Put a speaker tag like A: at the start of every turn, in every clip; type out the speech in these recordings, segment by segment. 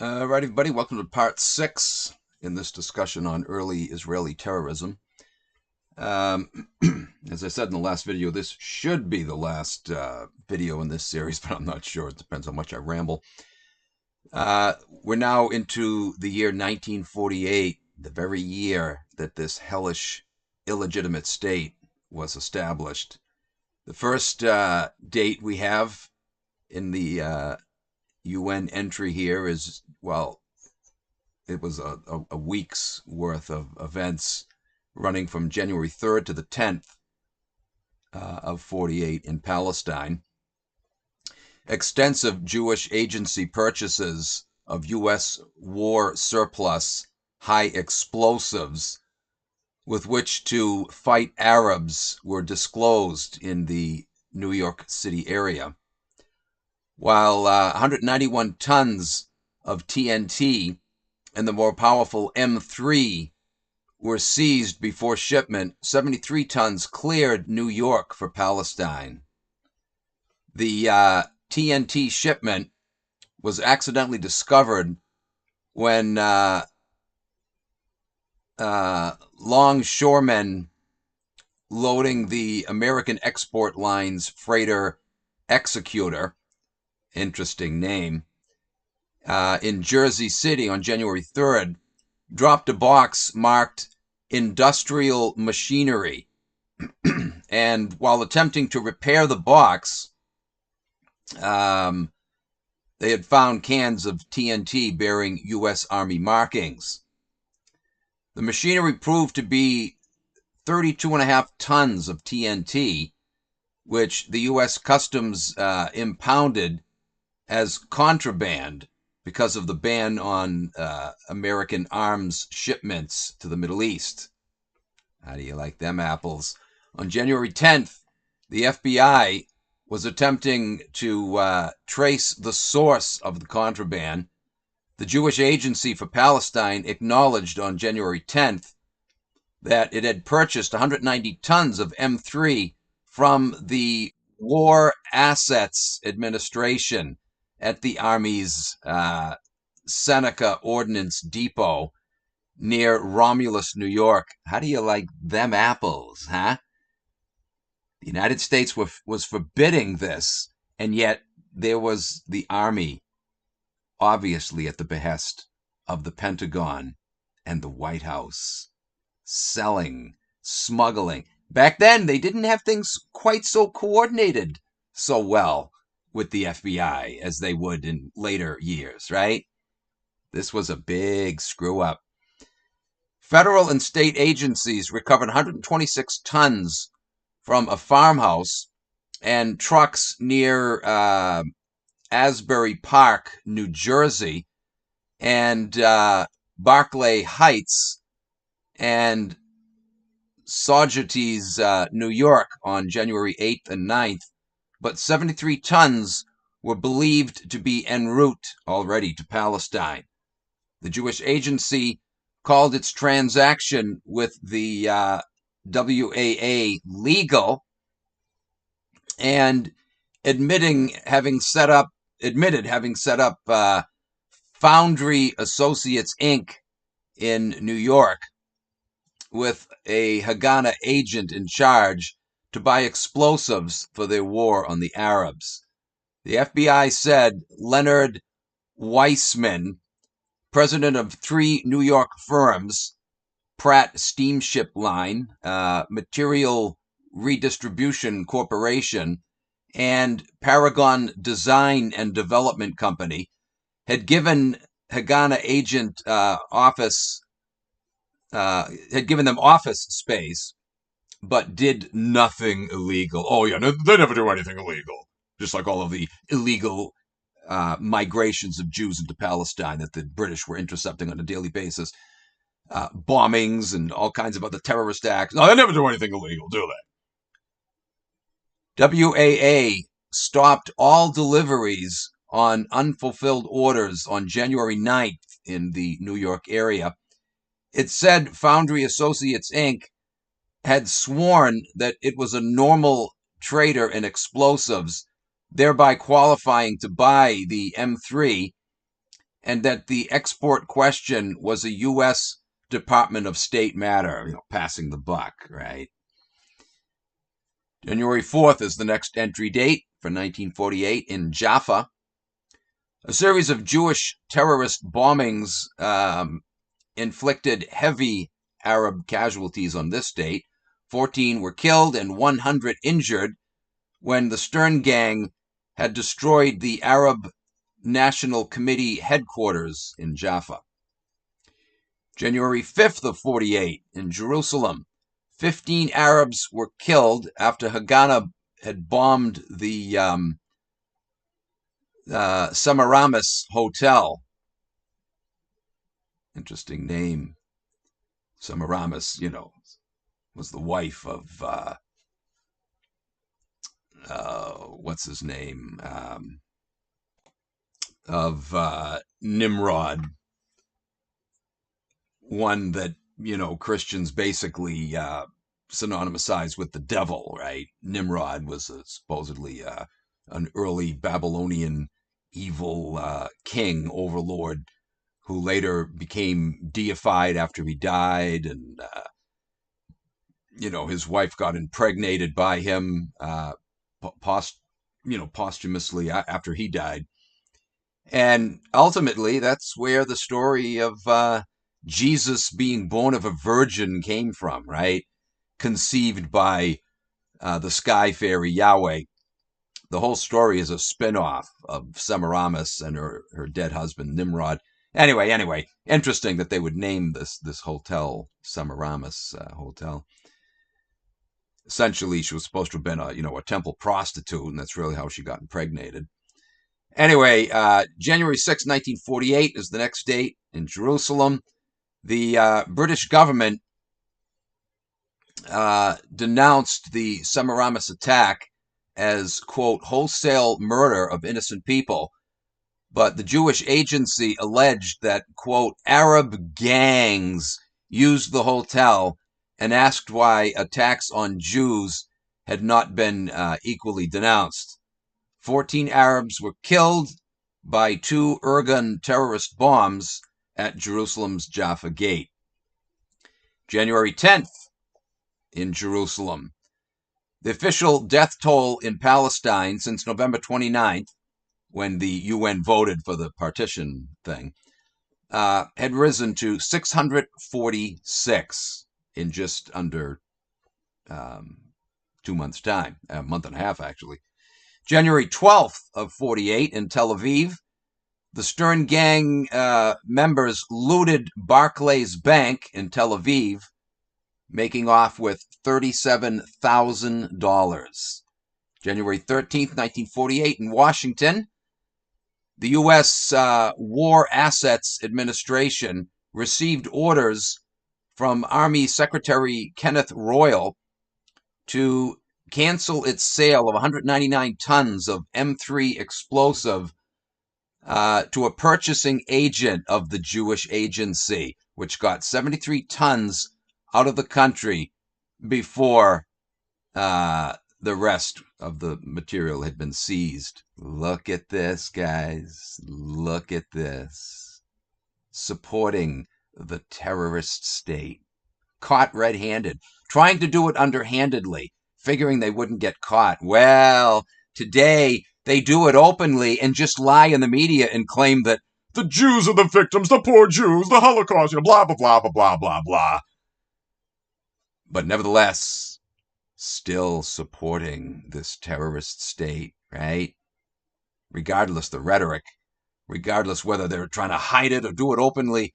A: Right, everybody, welcome to part 6 in this discussion on early Israeli terrorism. Um, as I said in the last video, this should be the last video in this series, but I'm not sure. It depends how much I ramble. We're now into the year 1948, the very year that this hellish, illegitimate state was established. The first date we have in the UN entry here is, well, it was a week's worth of events running from January 3rd to the 10th of 48 in Palestine. Extensive Jewish agency purchases of U.S. war surplus high explosives with which to fight Arabs were disclosed in the New York City area, while 191 tons of TNT and the more powerful M3 were seized before shipment. 73 tons cleared New York for Palestine. The TNT shipment was accidentally discovered when longshoremen loading the American Export Line's freighter Executor, interesting name, in Jersey City on January 3rd, dropped a box marked industrial machinery. And while attempting to repair the box, they had found cans of TNT bearing U.S. Army markings. The machinery proved to be 32.5 tons of TNT, which the U.S. Customs impounded as contraband because of the ban on American arms shipments to the Middle East. How do you like them apples? On January 10th, the FBI was attempting to trace the source of the contraband. The Jewish Agency for Palestine acknowledged on January 10th that it had purchased 190 tons of M3 from the War Assets Administration at the Army's Seneca Ordnance Depot near Romulus, New York. How do you like them apples, huh? The United States was forbidding this, and yet there was the Army, obviously at the behest of the Pentagon and the White House, selling, smuggling. Back then, they didn't have things quite so coordinated so well with the FBI as they would in later years, right? This was a big screw up. Federal and state agencies recovered 126 tons from a farmhouse and trucks near Asbury Park, New Jersey, and Barclay Heights and Saugerties, New York on January 8th and 9th, but 73 tons were believed to be en route already to Palestine. The Jewish Agency called its transaction with the WAA legal and admitted having set up Foundry Associates Inc. in New York with a Haganah agent in charge to buy explosives for their war on the Arabs. The FBI said Leonard Weissman, president of 3 New York firms, Pratt Steamship Line, Material Redistribution Corporation, and Paragon Design and Development Company, had given Haganah agent had given them office space, but did nothing illegal. Oh yeah, they never do anything illegal. Just like all of the illegal migrations of Jews into Palestine that the British were intercepting on a daily basis. Bombings and all kinds of other terrorist acts. No, they never do anything illegal, do they? WAA stopped all deliveries on unfulfilled orders on January 9th in the New York area. It said Foundry Associates Inc. had sworn that it was a normal trader in explosives, thereby qualifying to buy the M3, and that the export question was a U.S. Department of State matter, passing the buck, right? January 4th is the next entry date for 1948 in Jaffa. A series of Jewish terrorist bombings inflicted heavy Arab casualties on this date. 14 were killed and 100 injured when the Stern Gang had destroyed the Arab National Committee headquarters in Jaffa. January 5th of 48 in Jerusalem, 15 Arabs were killed after Haganah had bombed the Semiramis Hotel. Interesting name. Semiramis, was the wife of, what's his name? Of Nimrod. One that, Christians basically synonymized with the devil, right? Nimrod was supposedly an early Babylonian evil king, overlord, who later became deified after he died, and his wife got impregnated by him posthumously after he died. And ultimately, that's where the story of Jesus being born of a virgin came from, right? Conceived by the sky fairy Yahweh. The whole story is a spin-off of Semiramis and her dead husband Nimrod. Anyway, interesting that they would name this hotel Semiramis Hotel. Essentially, she was supposed to have been a temple prostitute, and that's really how she got impregnated. Anyway, January 6, 1948 is the next date in Jerusalem. The British government denounced the Semiramis attack as, quote, wholesale murder of innocent people. But the Jewish agency alleged that, quote, Arab gangs used the hotel and asked why attacks on Jews had not been equally denounced. 14 Arabs were killed by 2 Irgun terrorist bombs at Jerusalem's Jaffa Gate. January 10th in Jerusalem. The official death toll in Palestine since November 29th, when the UN voted for the partition thing, had risen to 646 in just under 2 months' time, a month and a half, actually. January 12th of 48 in Tel Aviv, the Stern Gang members looted Barclays Bank in Tel Aviv, making off with $37,000. January 13th, 1948 in Washington, the U.S. War Assets Administration received orders from Army Secretary Kenneth Royal to cancel its sale of 199 tons of M3 explosive to a purchasing agent of the Jewish agency, which got 73 tons out of the country before the rest of the material had been seized. Look at this, guys. Look at this. Supporting the terrorist state. Caught red-handed. Trying to do it underhandedly, figuring they wouldn't get caught. Well, today they do it openly and just lie in the media and claim that the Jews are the victims, the poor Jews, the Holocaust, blah, blah, blah, blah, blah, blah, blah. But nevertheless, still supporting this terrorist state, right? Regardless the rhetoric, regardless whether they're trying to hide it or do it openly,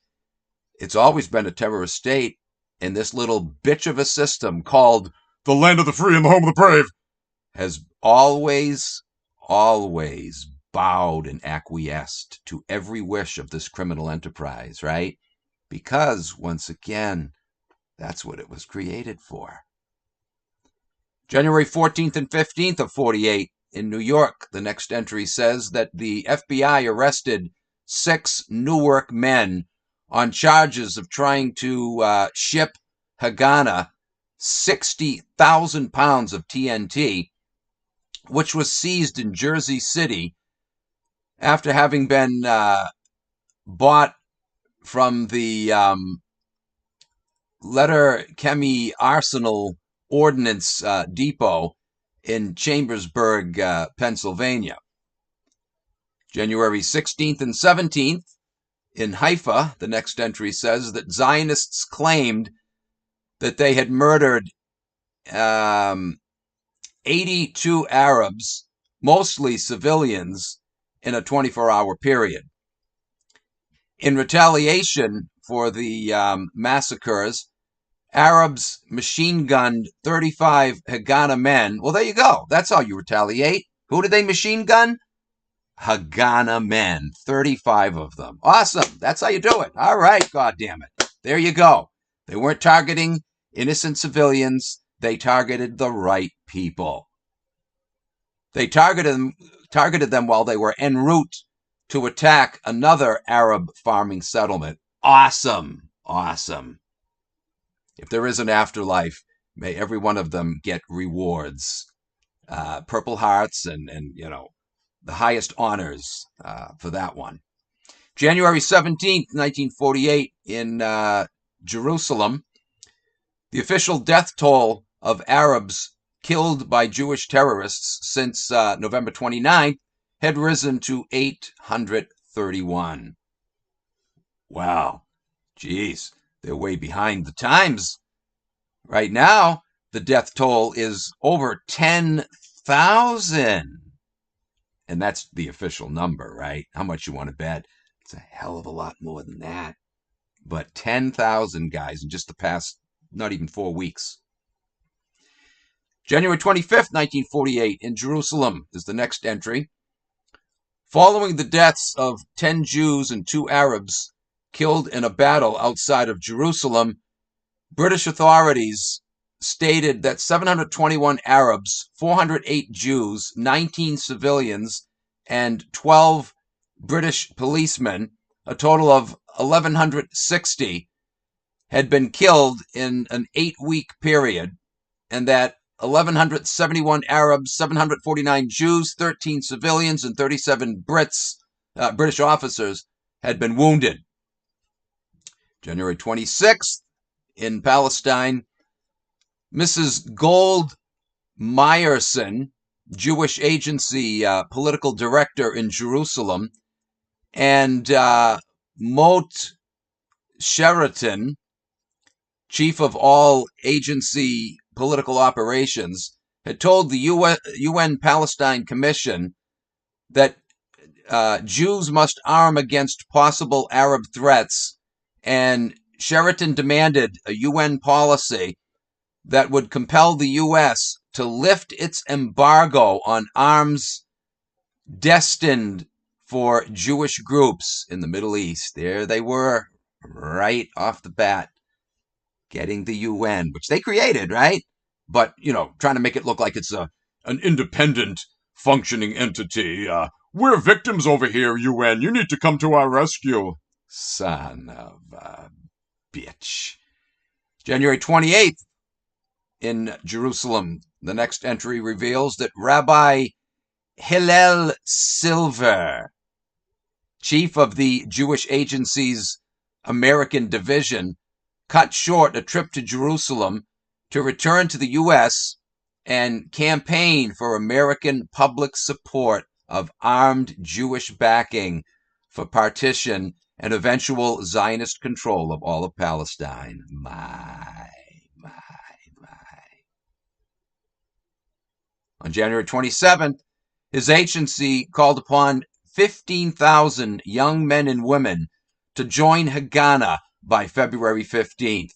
A: it's always been a terrorist state. And this little bitch of a system called the land of the free and the home of the brave has always bowed and acquiesced to every wish of this criminal enterprise, right? Because, once again, that's what it was created for. January 14th and 15th of 48 in New York, the next entry says that the FBI arrested 6 Newark men on charges of trying to ship Haganah 60,000 pounds of TNT, which was seized in Jersey City after having been bought from the Letterkenny Arsenal Ordnance Depot in Chambersburg, Pennsylvania. January 16th and 17th, in Haifa, the next entry says that Zionists claimed that they had murdered 82 Arabs, mostly civilians, in a 24-hour period. In retaliation for the massacres, Arabs machine-gunned 35 Haganah men. Well, there you go. That's how you retaliate. Who did they machine-gun? Haganah men. 35 of them. Awesome. That's how you do it. All right, goddammit. There you go. They weren't targeting innocent civilians. They targeted the right people. They targeted them while they were en route to attack another Arab farming settlement. Awesome. Awesome. If there is an afterlife, may every one of them get rewards, Purple Hearts, and the highest honors for that one. January 17th, 1948, in Jerusalem, the official death toll of Arabs killed by Jewish terrorists since November 29th had risen to 831. Wow. Geez, they're way behind the times. Right now, the death toll is over 10,000. And that's the official number, right? How much you want to bet? It's a hell of a lot more than that. But 10,000 guys in just the past, not even 4 weeks. January 25th, 1948, in Jerusalem is the next entry. Following the deaths of 10 Jews and 2 Arabs killed in a battle outside of Jerusalem, British authorities stated that 721 Arabs, 408 Jews, 19 civilians, and 12 British policemen, a total of 1,160, had been killed in an 8-week period, and that 1,171 Arabs, 749 Jews, 13 civilians, and 37 British officers had been wounded. January 26th, in Palestine, Mrs. Gold Meyerson, Jewish Agency political director in Jerusalem, and Mot Sheraton, chief of all agency political operations, had told the UN Palestine Commission that Jews must arm against possible Arab threats, and Sheraton demanded a UN policy that would compel the U.S. to lift its embargo on arms destined for Jewish groups in the Middle East. There they were, right off the bat, getting the UN, which they created, right? But, trying to make it look like it's an independent, functioning entity. We're victims over here, UN. You need to come to our rescue. Son of a bitch. January 28th, in Jerusalem, the next entry reveals that Rabbi Hillel Silver, chief of the Jewish Agency's American division, cut short a trip to Jerusalem to return to the U.S. and campaign for American public support of armed Jewish backing for partition and eventual Zionist control of all of Palestine. My. On January 27th, his agency called upon 15,000 young men and women to join Haganah by February 15th.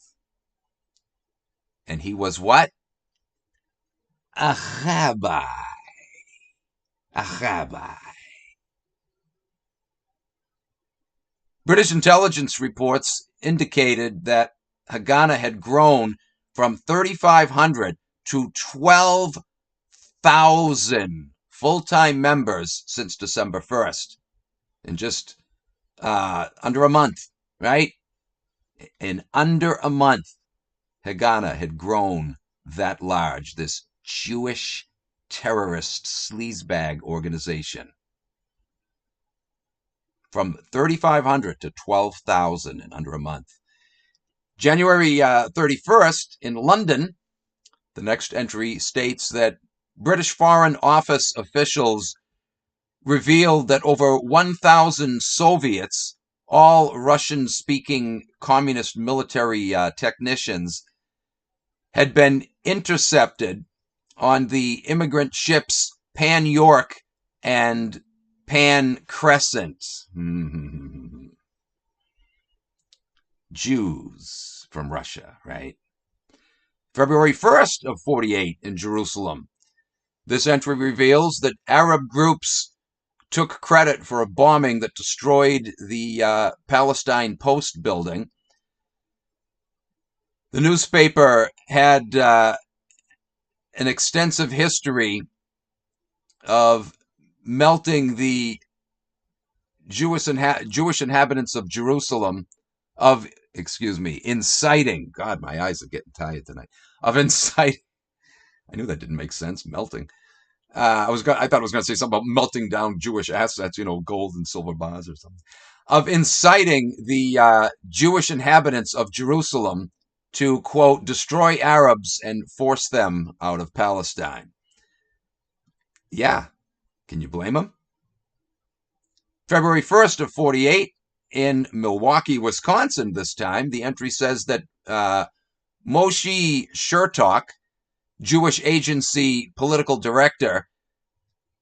A: And he was what? A rabbi. A rabbi. British intelligence reports indicated that Haganah had grown from 3,500 to 12,000 full-time members since December 1st. In just under a month, right? In under a month, Haganah had grown that large, this Jewish terrorist sleazebag organization. from 3,500 to 12,000 in under a month. January 31st in London, the next entry states that British Foreign Office officials revealed that over 1,000 Soviets, all Russian-speaking communist military technicians, had been intercepted on the immigrant ships Pan York and Pan Crescent. Jews from Russia, right? February 1st of 48 in Jerusalem. This entry reveals that Arab groups took credit for a bombing that destroyed the Palestine Post building. The newspaper had an extensive history of melting the Jewish inhabitants of Jerusalem, inciting, God, my eyes are getting tired tonight, of inciting, I knew that didn't make sense, melting. I thought I was going to say something about melting down Jewish assets, gold and silver bars or something, of inciting the Jewish inhabitants of Jerusalem to, quote, destroy Arabs and force them out of Palestine. Yeah, can you blame them? February 1st of 48 in Milwaukee, Wisconsin this time, the entry says that Moshe Chertok, Jewish Agency political director,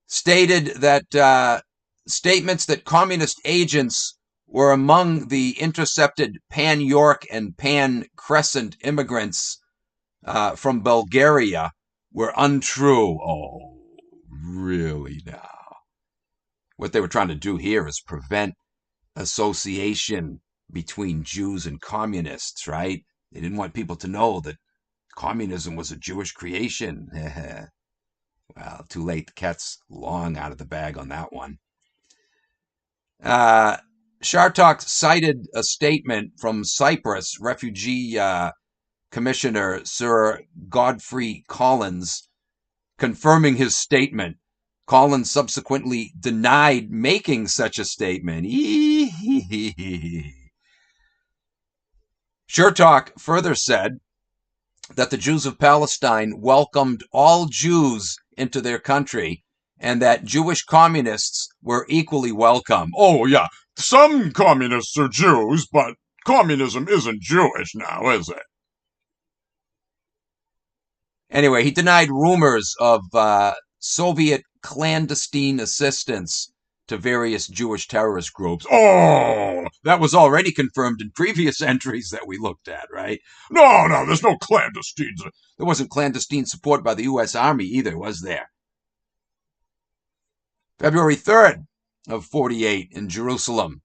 A: stated that statements that communist agents were among the intercepted Pan York and Pan Crescent immigrants from Bulgaria were untrue. Oh, really now? What they were trying to do here is prevent association between Jews and communists, right? They didn't want people to know that communism was a Jewish creation. Well, too late. The cat's long out of the bag on that one. Chertok cited a statement from Cyprus refugee commissioner Sir Godfrey Collins confirming his statement. Collins subsequently denied making such a statement. Chertok further said that the Jews of Palestine welcomed all Jews into their country and that Jewish communists were equally welcome.
B: Oh, yeah, some communists are Jews, but communism isn't Jewish now, is it?
A: Anyway, he denied rumors of Soviet clandestine assistance to various Jewish terrorist groups.
B: Oh,
A: that was already confirmed in previous entries that we looked at, right?
B: No, there's no clandestines.
A: There wasn't clandestine support by the U.S. Army either, was there? February 3rd of 48 in Jerusalem.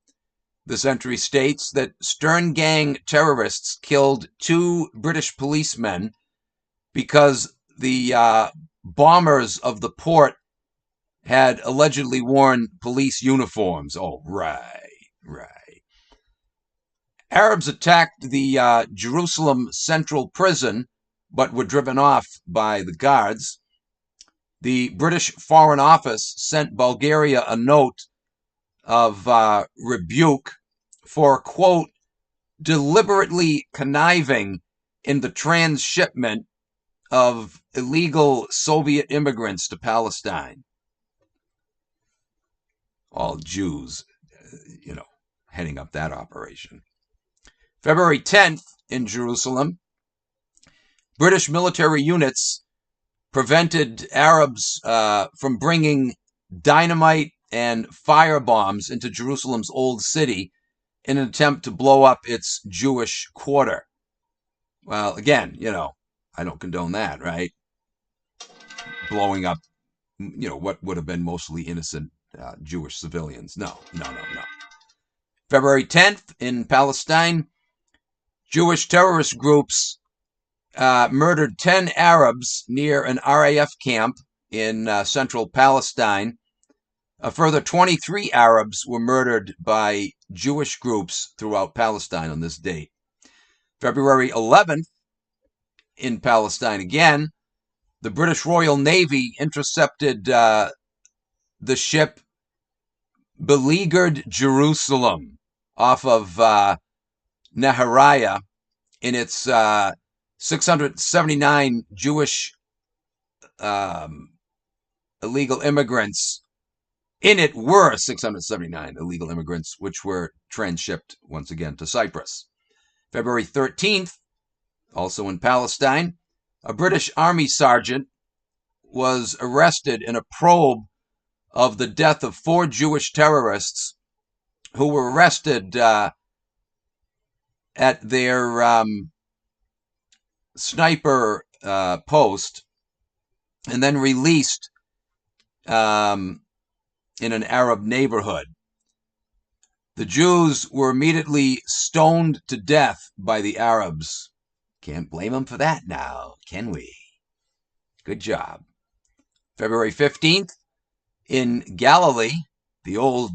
A: This entry states that Stern Gang terrorists killed 2 British policemen because the bombers of the port had allegedly worn police uniforms. Oh, right. Arabs attacked the Jerusalem Central Prison, but were driven off by the guards. The British Foreign Office sent Bulgaria a note of rebuke for, quote, deliberately conniving in the transshipment of illegal Soviet immigrants to Palestine. All Jews, heading up that operation. February 10th in Jerusalem, British military units prevented Arabs from bringing dynamite and firebombs into Jerusalem's old city in an attempt to blow up its Jewish quarter. Well, again, I don't condone that, right? Blowing up, what would have been mostly innocent Jewish civilians. No. February 10th in Palestine, Jewish terrorist groups murdered 10 Arabs near an RAF camp in central Palestine. A further 23 Arabs were murdered by Jewish groups throughout Palestine on this date. February 11th in Palestine again, the British Royal Navy intercepted the ship beleaguered Jerusalem off of Nehariah in its 679 Jewish illegal immigrants. In it were 679 illegal immigrants, which were transshipped once again to Cyprus. February 13th, also in Palestine, a British Army sergeant was arrested in a probe of the death of 4 Jewish terrorists who were arrested at their sniper post and then released in an Arab neighborhood. The Jews were immediately stoned to death by the Arabs. Can't blame them for that now, can we? Good job. February 15th, in Galilee, the old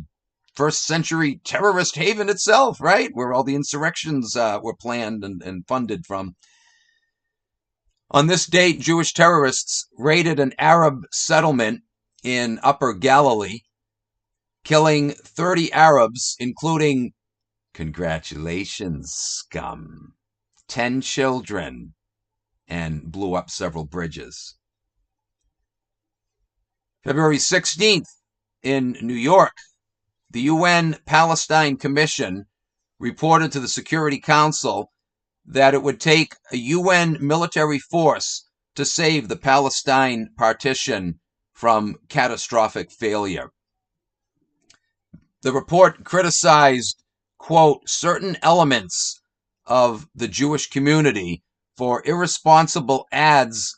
A: first century terrorist haven itself, right? Where all the insurrections were planned and funded from. On this date, Jewish terrorists raided an Arab settlement in Upper Galilee, killing 30 Arabs, including, congratulations, scum, 10 children, and blew up several bridges. February 16th, in New York, the UN Palestine Commission reported to the Security Council that it would take a UN military force to save the Palestine partition from catastrophic failure. The report criticized, quote, certain elements of the Jewish community for irresponsible acts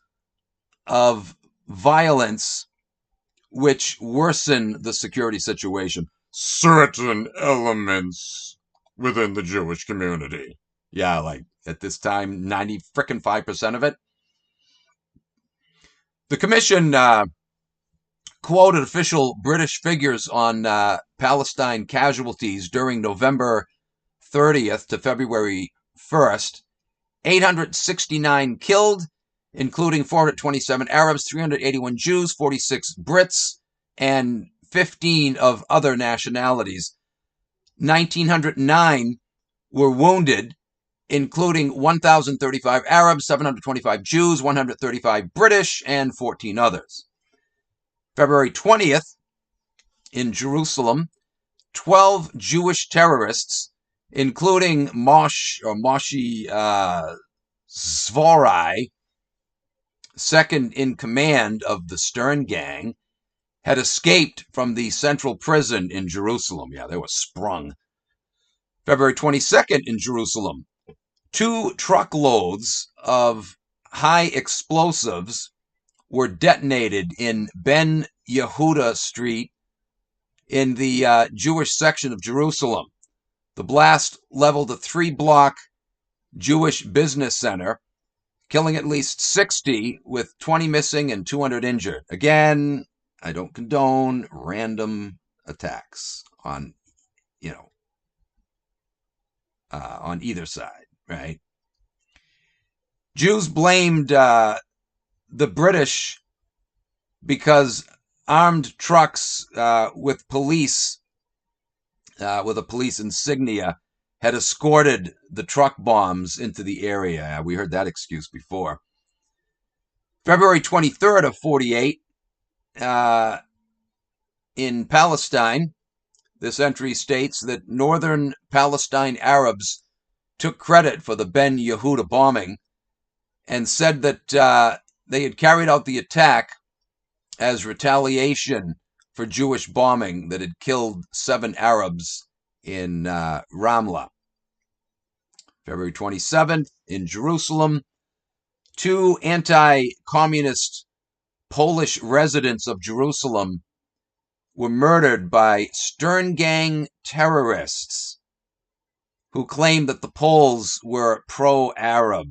A: of violence which worsen the security situation.
B: Certain elements within the Jewish community.
A: Yeah, like at this time, 95% of it. The commission quoted official British figures on Palestine casualties during November 30th to February 1st. 869 killed, including 427 Arabs, 381 Jews, 46 Brits, and 15 of other nationalities. 1,909 were wounded, including 1,035 Arabs, 725 Jews, 135 British, and 14 others. February 20th, in Jerusalem, 12 Jewish terrorists, including Moshe Zvorai, second in command of the Stern Gang, had escaped from the central prison in Jerusalem. Yeah, they were sprung. February 22nd, in Jerusalem, 2 truckloads of high explosives were detonated in Ben Yehuda Street in the Jewish section of Jerusalem. The blast leveled a 3-block Jewish business center, killing at least 60, with 20 missing and 200 injured. Again, I don't condone random attacks on, on either side, right? Jews blamed the British because armed trucks with a police insignia had escorted the truck bombs into the area. We heard that excuse before. February 23rd of 48, in Palestine, this entry states that northern Palestine Arabs took credit for the Ben Yehuda bombing and said that they had carried out the attack as retaliation for Jewish bombing that had killed 7 Arabs in Ramla. February 27th, in Jerusalem, 2 anti-communist Polish residents of Jerusalem were murdered by Stern Gang terrorists who claimed that the Poles were pro-Arab.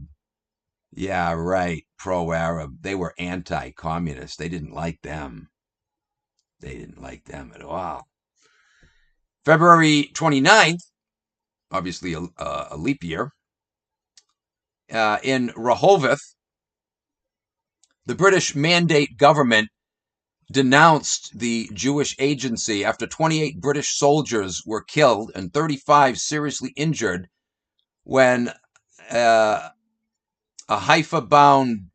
A: Yeah, right, pro-Arab. They were anti-communist. They didn't like them. They didn't like them at all. February 29th, obviously a leap year, in Rehovot, the British Mandate government denounced the Jewish agency after 28 British soldiers were killed and 35 seriously injured when a Haifa-bound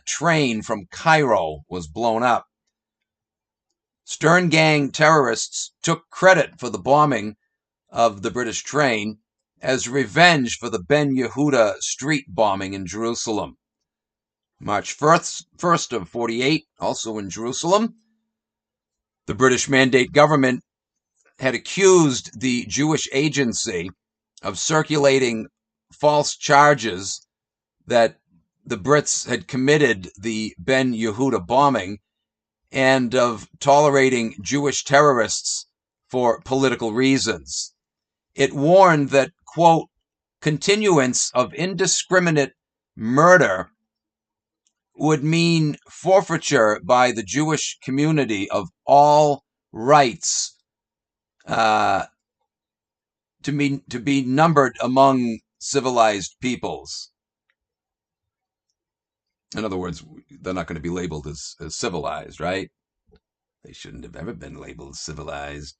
A: train from Cairo was blown up. Stern Gang terrorists took credit for the bombing of the British train as revenge for the Ben Yehuda street bombing in Jerusalem. March 1st of 48, also in Jerusalem, the British Mandate government had accused the Jewish agency of circulating false charges that the Brits had committed the Ben Yehuda bombing and of tolerating Jewish terrorists for political reasons. It warned that, quote, continuance of indiscriminate murder would mean forfeiture by the Jewish community of all rights to be numbered among civilized peoples. In other words, they're not going to be labeled as civilized, right? They shouldn't have ever been labeled civilized.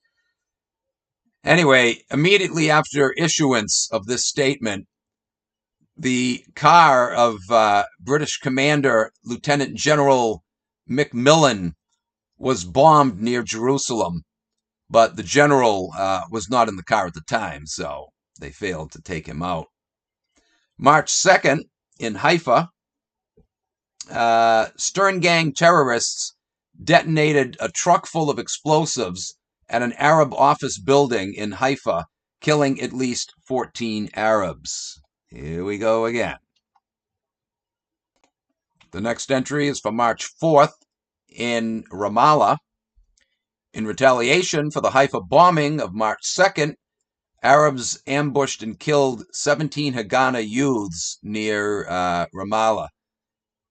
A: Anyway, immediately after issuance of this statement, the car of British Commander Lieutenant General Macmillan was bombed near Jerusalem, but the general was not in the car at the time, so they failed to take him out. March 2nd, in Haifa, Stern Gang terrorists detonated a truck full of explosives at an Arab office building in Haifa, killing at least 14 Arabs. Here we go again. The next entry is for March 4th in Ramallah. In retaliation for the Haifa bombing of March 2nd, Arabs ambushed and killed 17 Haganah youths near Ramallah.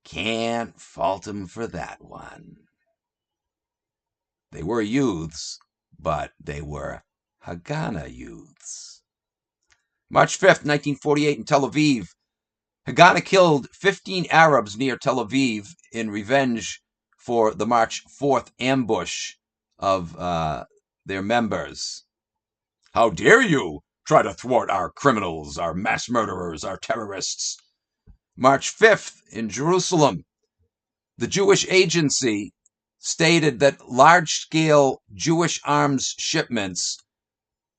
A: Can't fault them for that one. They were youths, but they were Haganah youths. March 5th, 1948, in Tel Aviv, Haganah killed 15 Arabs near Tel Aviv in revenge for the March 4th ambush of their members. How dare you try to thwart our criminals, our mass murderers, our terrorists? March 5th, in Jerusalem, the Jewish Agency stated that large-scale Jewish arms shipments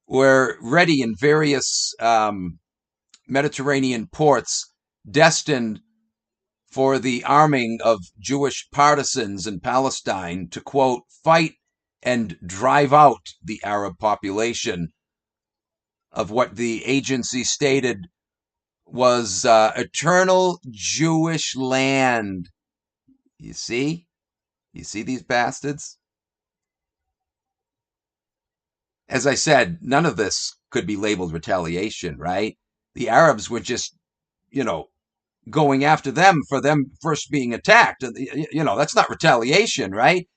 A: were ready in various Mediterranean ports destined for the arming of Jewish partisans in Palestine to, quote, fight and drive out the Arab population of what the agency stated was eternal Jewish land. You see? You see these bastards? As I said, none of this could be labeled retaliation, right? The Arabs were just, going after them for them first being attacked. That's not retaliation, right?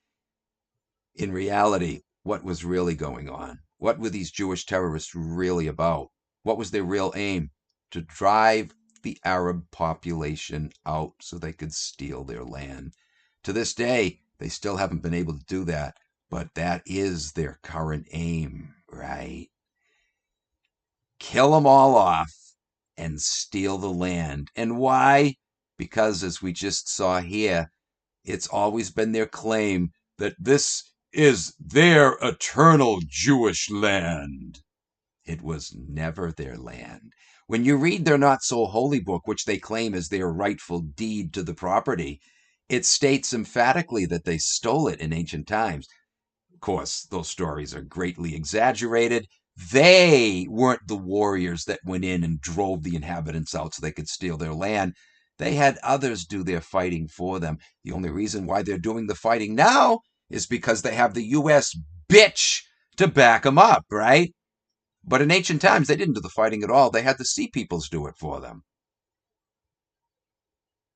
A: In reality, what was really going on? What were these Jewish terrorists really about? What was their real aim? To drive the Arab population out so they could steal their land. To this day, they still haven't been able to do that, but that is their current aim, right? Kill them all off and steal the land. And why? Because, as we just saw here, it's always been their claim that this is their eternal Jewish land. It was never their land. When you read their not-so-holy book, which they claim is their rightful deed to the property, it states emphatically that they stole it in ancient times. Of course, those stories are greatly exaggerated. They weren't the warriors that went in and drove the inhabitants out so they could steal their land. They had others do their fighting for them. The only reason why they're doing the fighting now is because they have the U.S. bitch to back them up, right? But in ancient times, they didn't do the fighting at all. They had the sea peoples do it for them.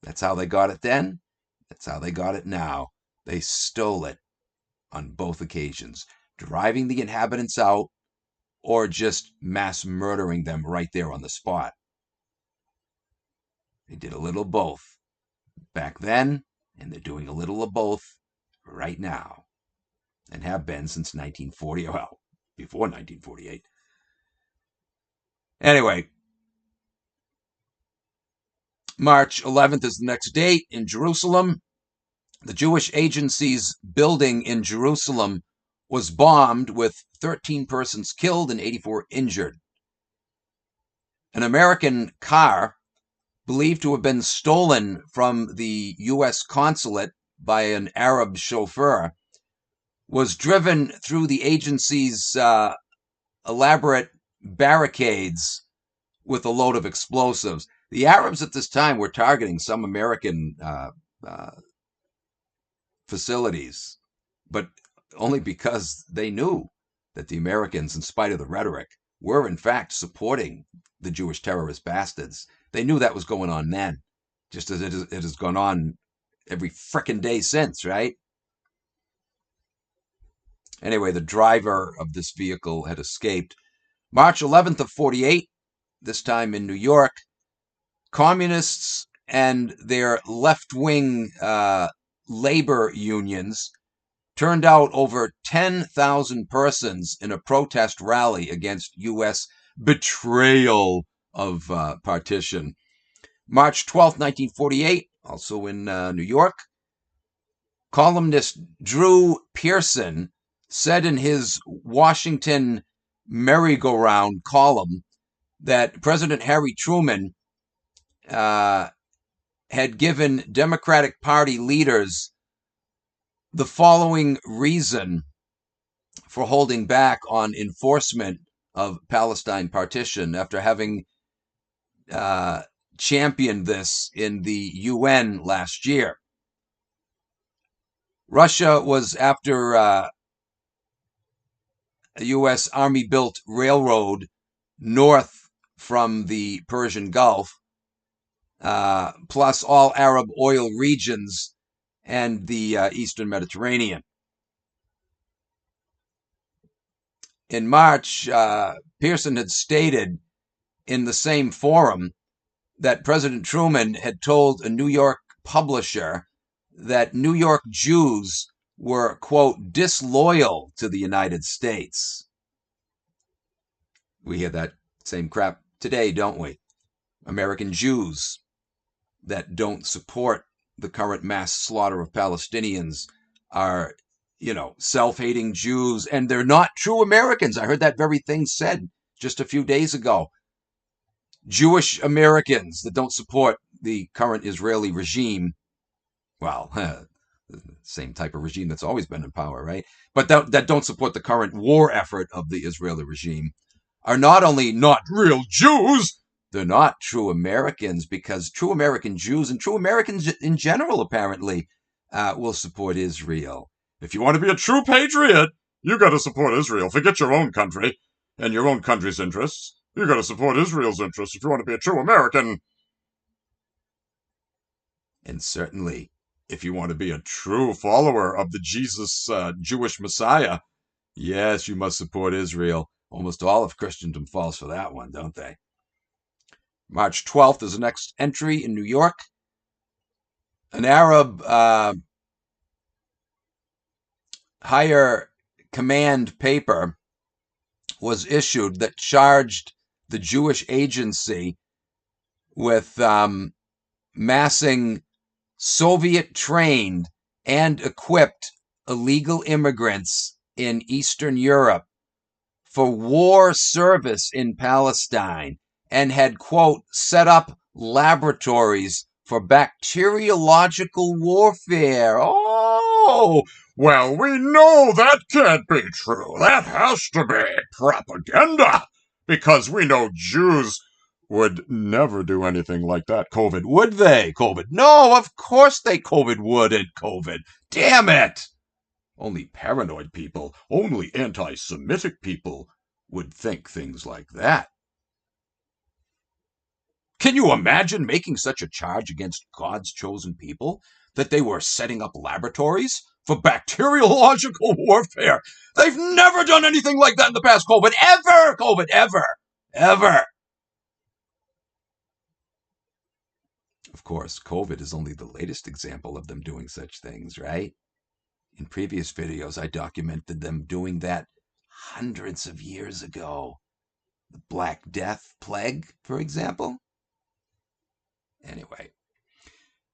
A: That's how they got it then. That's how they got it now. They stole it on both occasions, driving the inhabitants out or just mass murdering them right there on the spot. They did a little of both back then, and they're doing a little of both right now and have been since 1940, well, before 1948. Anyway, March 11th is the next date in Jerusalem. The Jewish Agency's building in Jerusalem was bombed with 13 persons killed and 84 injured. An American car, believed to have been stolen from the U.S. consulate by an Arab chauffeur, was driven through the agency's elaborate barricades with a load of explosives. The Arabs at this time were targeting some American facilities, but only because they knew that the Americans, in spite of the rhetoric, were in fact supporting the Jewish terrorist bastards. They knew that was going on then, just as it has gone on every frickin' day since, right? Anyway, the driver of this vehicle had escaped. March 11th of 48, this time in New York, communists and their left-wing labor unions turned out over 10,000 persons in a protest rally against U.S. betrayal of partition. March 12th, 1948, also in New York, columnist Drew Pearson said in his Washington merry-go-round column that President Harry Truman had given Democratic Party leaders the following reason for holding back on enforcement of Palestine partition after having championed this in the UN last year. Russia was after a U.S. Army-built railroad north from the Persian Gulf, plus all Arab oil regions and the Eastern Mediterranean. In March, Pearson had stated in the same forum that President Truman had told a New York publisher that New York Jews were, quote, disloyal to the United States. We hear that same crap today, don't we? American Jews that don't support the current mass slaughter of Palestinians are, self-hating Jews, and they're not true Americans. I heard that very thing said just a few days ago. Jewish Americans that don't support the current Israeli regime, well, the same type of regime that's always been in power, right? But that don't support the current war effort of the Israeli regime are not only not real Jews, they're not true Americans, because true American Jews and true Americans in general, apparently, will support Israel.
B: If you want to be a true patriot, you got to support Israel. Forget your own country and your own country's interests. You got to support Israel's interests if you want to be a true American.
A: And certainly,
B: if you want to be a true follower of the Jesus Jewish Messiah,
A: yes, you must support Israel. Almost all of Christendom falls for that one, don't they? March 12th is the next entry in New York. An Arab higher command paper was issued that charged the Jewish Agency with massing Soviet-trained and equipped illegal immigrants in Eastern Europe for war service in Palestine, and had, quote, set up laboratories for bacteriological warfare.
B: Oh, well, we know that can't be true. That has to be propaganda, because we know Jews would never do anything like that. COVID,
A: would they? COVID? No, of course they wouldn't. COVID. Damn it! Only paranoid people, only anti-Semitic people would think things like that. Can you imagine making such a charge against God's chosen people that they were setting up laboratories for bacteriological warfare? They've never done anything like that in the past, COVID, ever! COVID, ever! Of course, COVID is only the latest example of them doing such things, right? In previous videos, I documented them doing that hundreds of years ago. The Black Death plague, for example. Anyway,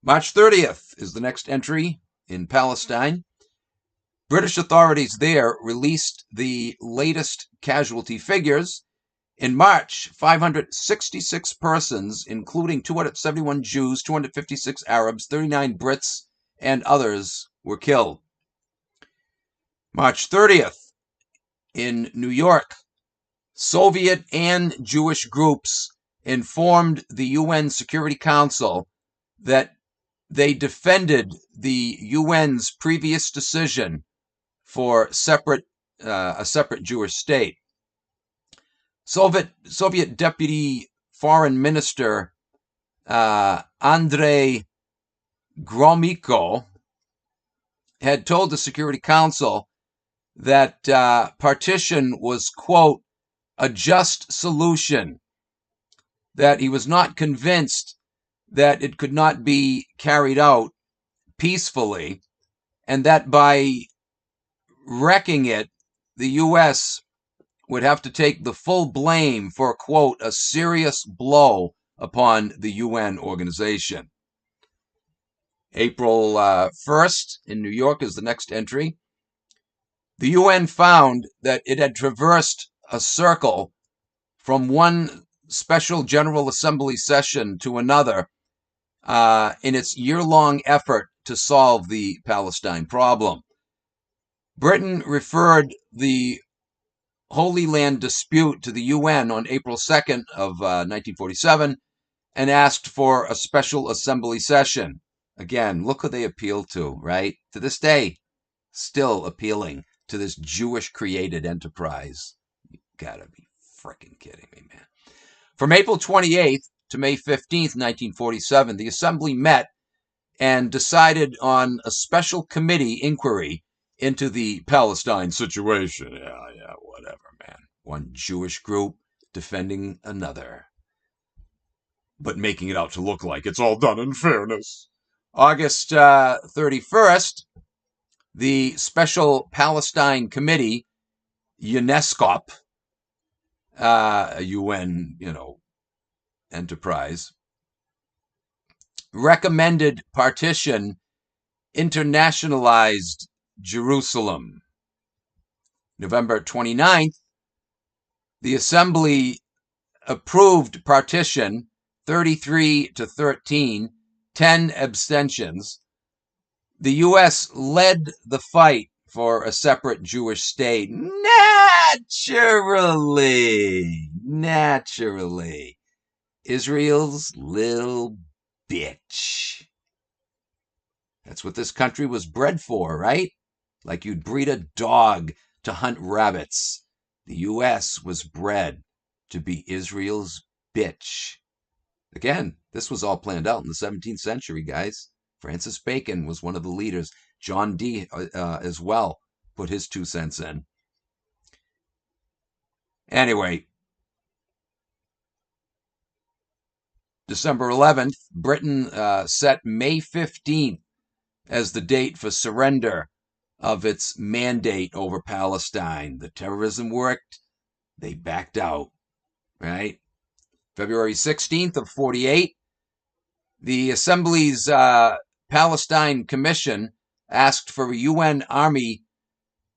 A: March 30th is the next entry in Palestine. British authorities there released the latest casualty figures. In March, 566 persons, including 271 Jews, 256 Arabs, 39 Brits, and others, were killed. March 30th, in New York, Soviet and Jewish groups informed the UN Security Council that they defended the UN's previous decision for a separate Jewish state. Soviet Deputy Foreign Minister Andrei Gromyko had told the Security Council that partition was, quote, a just solution, that he was not convinced that it could not be carried out peacefully, and that by wrecking it, the U.S. would have to take the full blame for, quote, a serious blow upon the UN organization. April 1st in New York is the next entry. The UN found that it had traversed a circle from one special General Assembly session to another in its year-long effort to solve the Palestine problem. Britain referred the Holy Land dispute to the UN on April 2nd of 1947 and asked for a special assembly session. Again, look who they appealed to, right? To this day, still appealing to this Jewish-created enterprise. You gotta be freaking kidding me, man. From April 28th to May 15th, 1947, the Assembly met and decided on a special committee inquiry into the Palestine situation. Yeah, whatever, man. One Jewish group defending another, but making it out to look like it's all done in fairness. August 31st, the Special Palestine Committee, UNESCO, a UN, enterprise, recommended partition, internationalized Jerusalem. November 29th, the Assembly approved partition, 33 to 13, 10 abstentions. The U.S. led the fight for a separate Jewish state. Naturally. Israel's little bitch. That's what this country was bred for, right? Like you'd breed a dog to hunt rabbits. The U.S. was bred to be Israel's bitch. Again, this was all planned out in the 17th century, guys. Francis Bacon was one of the leaders. John Dee as well put his 2 cents in. Anyway, December 11th, Britain set May 15th as the date for surrender of its mandate over Palestine. The terrorism worked. They backed out, right? February 16th of 48, the Assembly's Palestine Commission asked for a UN army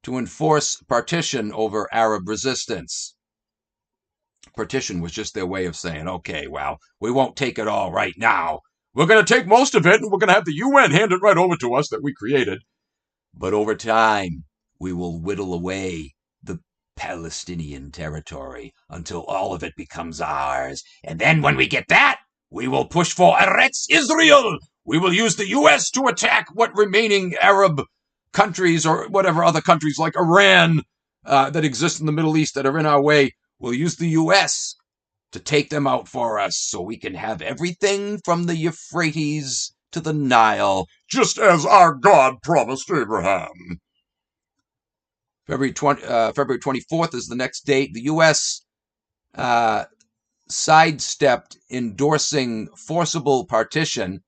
A: to enforce partition over Arab resistance. Partition was just their way of saying, okay, well, we won't take it all right now. We're going to take most of it, and we're going to have the UN hand it right over to us that we created. But over time, we will whittle away the Palestinian territory until all of it becomes ours. And then when we get that, we will push for Eretz Israel. We will use the U.S. to attack what remaining Arab countries or whatever other countries like Iran that exist in the Middle East that are in our way. We'll use the U.S. to take them out for us so we can have everything from the Euphrates to the Nile, just as our God promised Abraham. February 24th is the next date. The U.S. Sidestepped endorsing forcible partition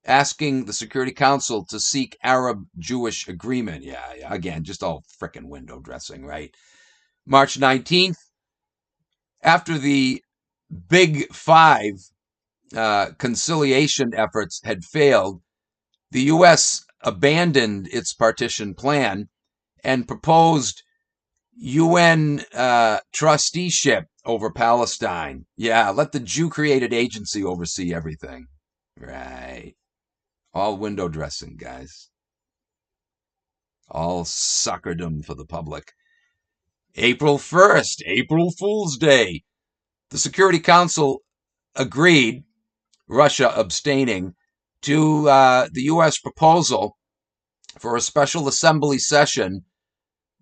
A: asking the Security Council to seek Arab-Jewish agreement. Yeah, again, just all frickin' window dressing, right? March 19th, after the Big Five conciliation efforts had failed, the U.S. abandoned its partition plan and proposed UN trusteeship over Palestine. Yeah, let the Jew-created agency oversee everything. Right. All window dressing, guys. All suckerdom for the public. April 1st, April Fool's Day. The Security Council agreed, Russia abstaining, to the U.S. proposal for a special assembly session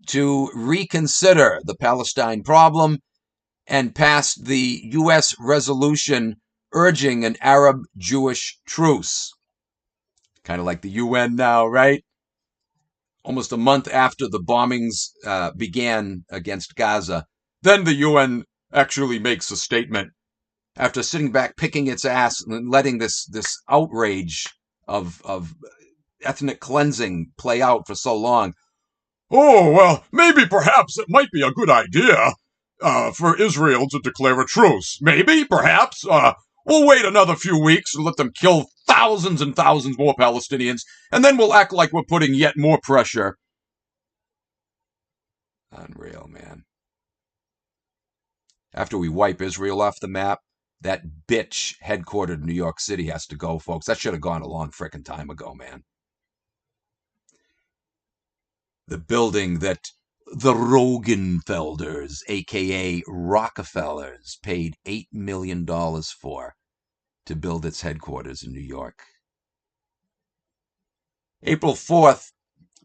A: to reconsider the Palestine problem and passed the U.S. resolution urging an Arab-Jewish truce. Kind of like the UN now, right? Almost a month after the bombings began against Gaza. Then the UN actually makes a statement after sitting back, picking its ass, and letting this outrage of ethnic cleansing play out for so long.
B: Oh, well, maybe perhaps it might be a good idea for Israel to declare a truce. Maybe, perhaps. We'll wait another few weeks and let them kill thousands and thousands more Palestinians, and then we'll act like we're putting yet more pressure.
A: Unreal, man. After we wipe Israel off the map, that bitch headquartered in New York City has to go, folks. That should have gone a long frickin' time ago, man. The building that the Rogenfelders, a.k.a. Rockefellers, paid $8 million for to build its headquarters in New York. April 4th,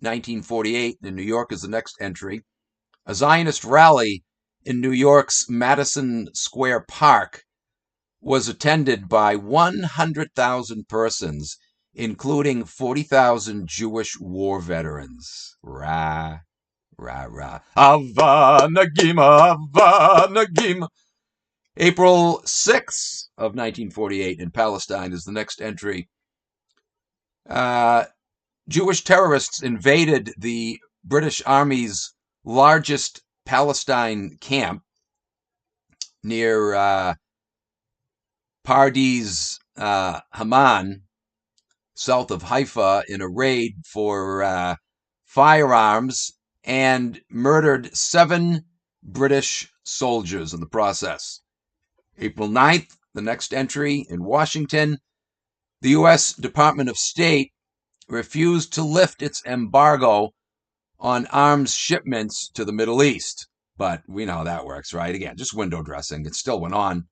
A: 1948, in New York is the next entry. A Zionist rally in New York's Madison Square Park was attended by 100,000 persons, including 40,000 Jewish war veterans. Rah, rah, rah. Hava Nagima, Hava Nagima. April 6th of 1948 in Palestine is the next entry. Jewish terrorists invaded the British Army's largest Palestine camp near Pardes Haman, south of Haifa, in a raid for firearms and murdered 7 British soldiers in the process. April 9th, the next entry in Washington, the U.S. Department of State refused to lift its embargo on arms shipments to the Middle East. But we know how that works, right? Again, just window dressing. It still went on.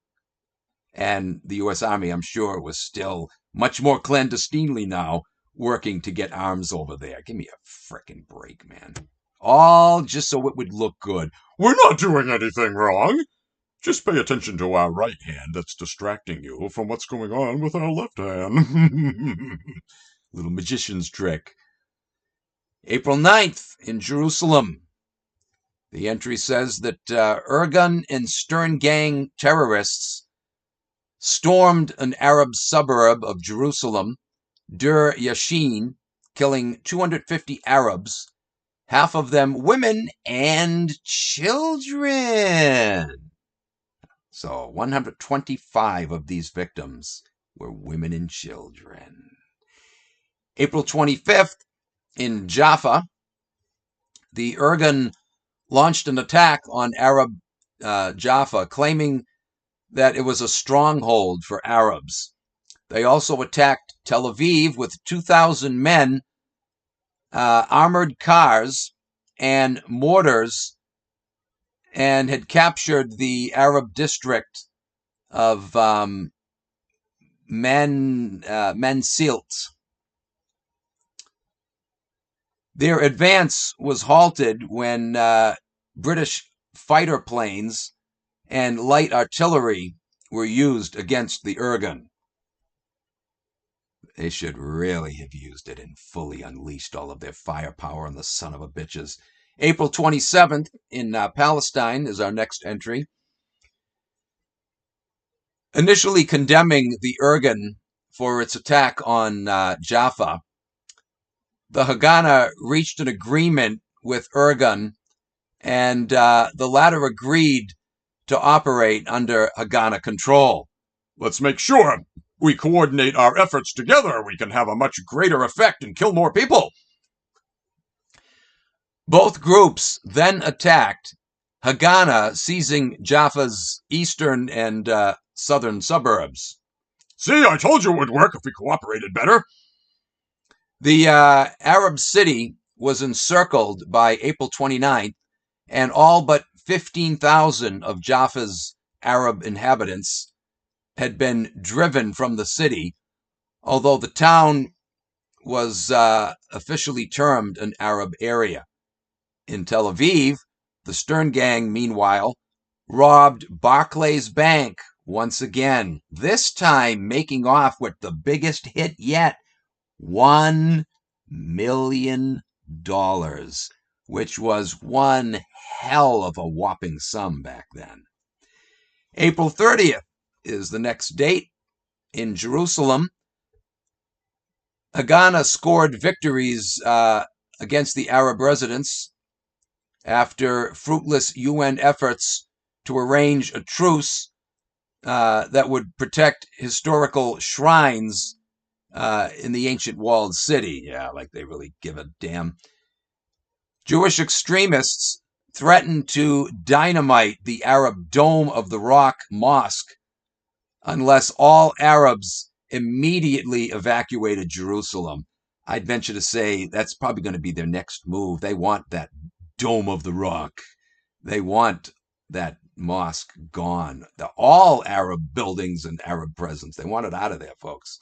A: And the U.S. Army, I'm sure, was still much more clandestinely now working to get arms over there. Give me a frickin' break, man. All just so it would look good.
B: We're not doing anything wrong. Just pay attention to our right hand that's distracting you from what's going on with our left hand.
A: Little magician's trick. April 9th in Jerusalem. The entry says that Irgun and Stern Gang terrorists stormed an Arab suburb of Jerusalem, Dur Yashin, killing 250 Arabs, half of them women and children. So 125 of these victims were women and children. April 25th, in Jaffa, the Irgun launched an attack on Arab Jaffa, claiming that it was a stronghold for Arabs. They also attacked Tel Aviv with 2,000 men, armored cars, and mortars, and had captured the Arab district of Mansilt. Their advance was halted when British fighter planes and light artillery were used against the Irgun. They should really have used it and fully unleashed all of their firepower on the son of a bitches. April 27th in Palestine is our next entry. Initially condemning the Irgun for its attack on Jaffa, the Haganah reached an agreement with Ergun, and the latter agreed to operate under Haganah control.
B: Let's make sure we coordinate our efforts together. We can have a much greater effect and kill more people.
A: Both groups then attacked Haganah, seizing Jaffa's eastern and southern suburbs.
B: See, I told you it would work if we cooperated better.
A: The Arab city was encircled by April 29th, and all but 15,000 of Jaffa's Arab inhabitants had been driven from the city, although the town was officially termed an Arab area. In Tel Aviv, the Stern Gang, meanwhile, robbed Barclays Bank once again, this time making off with the biggest hit yet, $1 million, which was one hell of a whopping sum back then. April 30th is the next date. In Jerusalem, Haganah scored victories against the Arab residents after fruitless UN efforts to arrange a truce that would protect historical shrines in the ancient walled city. Yeah, like they really give a damn. Jewish extremists threatened to dynamite the Arab Dome of the Rock Mosque unless all Arabs immediately evacuated Jerusalem. I'd venture to say that's probably going to be their next move. They want that Dome of the Rock. They want that mosque gone. All Arab buildings and Arab presence. They want it out of there, folks.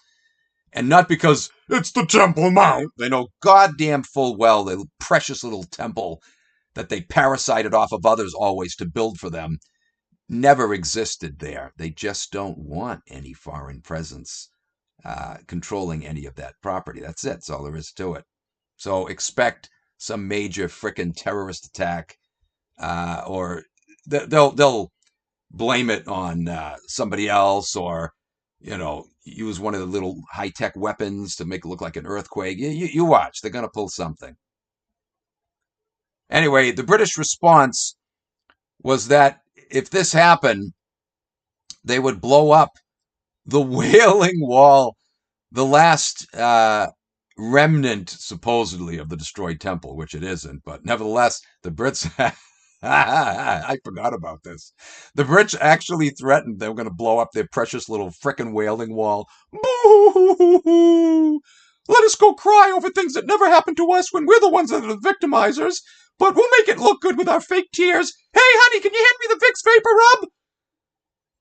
A: And not because
B: it's the Temple Mount.
A: They know goddamn full well the precious little temple that they parasited off of others always to build for them never existed there. They just don't want any foreign presence controlling any of that property. That's it. That's all there is to it. So expect some major frickin' terrorist attack, or they'll blame it on somebody else, or use one of the little high-tech weapons to make it look like an earthquake. You watch. They're going to pull something. Anyway, the British response was that if this happened, they would blow up the Wailing Wall, the last remnant, supposedly, of the destroyed temple, which it isn't. But nevertheless, the Brits... I forgot about this. The Brits actually threatened they were going to blow up their precious little frickin' Wailing Wall. Boo! Let us go cry over things that never happened to us when we're the ones that are the victimizers. But we'll make it look good with our fake tears. Hey, honey, can you hand me the Vicks Vapor Rub?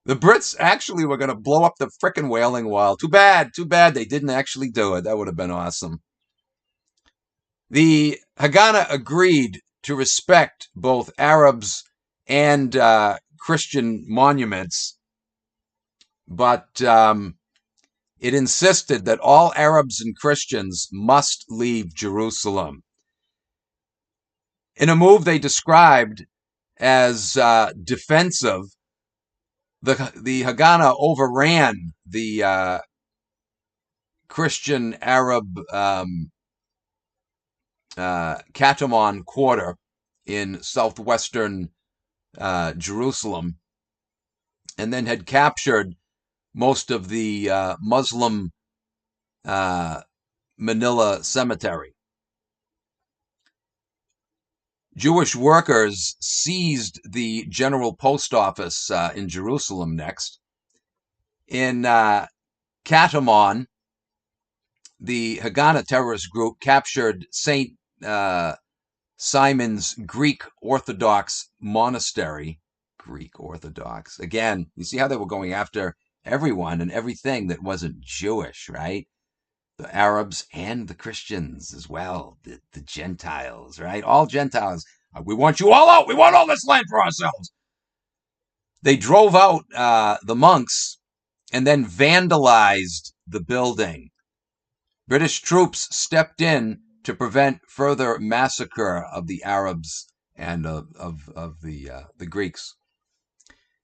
A: The Brits actually were going to blow up the frickin' Wailing Wall. Too bad they didn't actually do it. That would have been awesome. The Haganah agreed to respect both Arabs and Christian monuments, but it insisted that all Arabs and Christians must leave Jerusalem. In a move they described as defensive, the Haganah overran the Christian Arab Katamon quarter in southwestern Jerusalem, and then had captured most of the Muslim Manila cemetery. Jewish workers seized the General Post Office in Jerusalem next. In Katamon, the Haganah terrorist group captured St. Simon's Greek Orthodox monastery. Greek Orthodox. Again, you see how they were going after everyone and everything that wasn't Jewish, right? The Arabs and the Christians as well, the Gentiles, right? All Gentiles. We want you all out. We want all this land for ourselves. They drove out the monks and then vandalized the building. British troops stepped in to prevent further massacre of the Arabs and of the Greeks.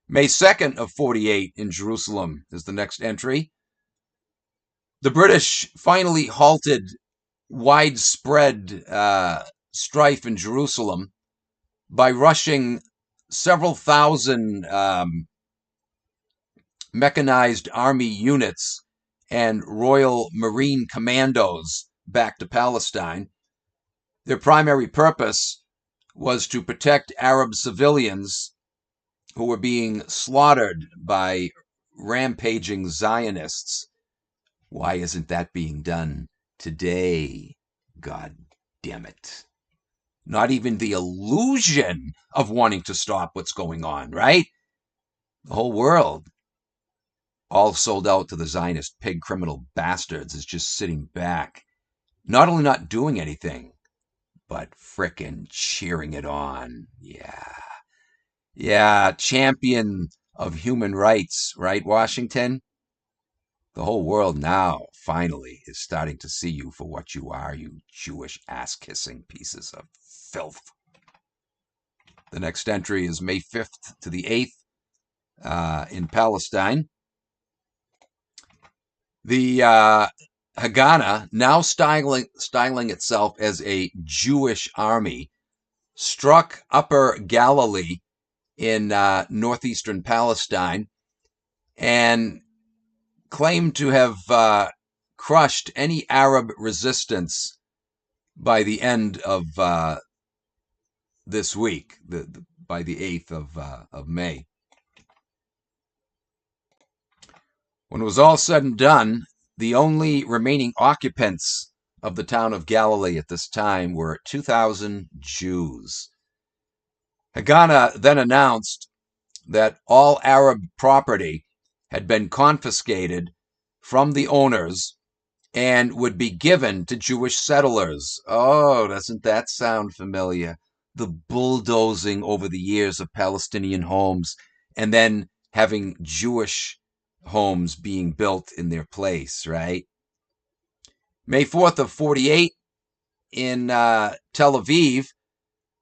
A: May 2nd of 48 in Jerusalem is the next entry. The British finally halted widespread strife in Jerusalem by rushing several thousand mechanized army units and Royal Marine commandos back to Palestine. Their primary purpose was to protect Arab civilians who were being slaughtered by rampaging Zionists. Why isn't that being done today? God damn it. Not even the illusion of wanting to stop what's going on, right? The whole world, all sold out to the Zionist pig criminal bastards, is just sitting back, not only not doing anything, but frickin' cheering it on. Yeah. Yeah, champion of human rights, right, Washington? The whole world now, finally, is starting to see you for what you are, you Jewish ass-kissing pieces of filth. The next entry is May 5th to the 8th in Palestine. The Haganah, now styling itself as a Jewish army, struck Upper Galilee in northeastern Palestine and claimed to have crushed any Arab resistance by the end of this week, by the 8th of May. When it was all said and done, the only remaining occupants of the town of Galilee at this time were 2,000 Jews. Haganah then announced that all Arab property had been confiscated from the owners and would be given to Jewish settlers. Oh, doesn't that sound familiar? The bulldozing over the years of Palestinian homes and then having Jewish homes being built in their place, right? May 4th of 48 in Tel Aviv,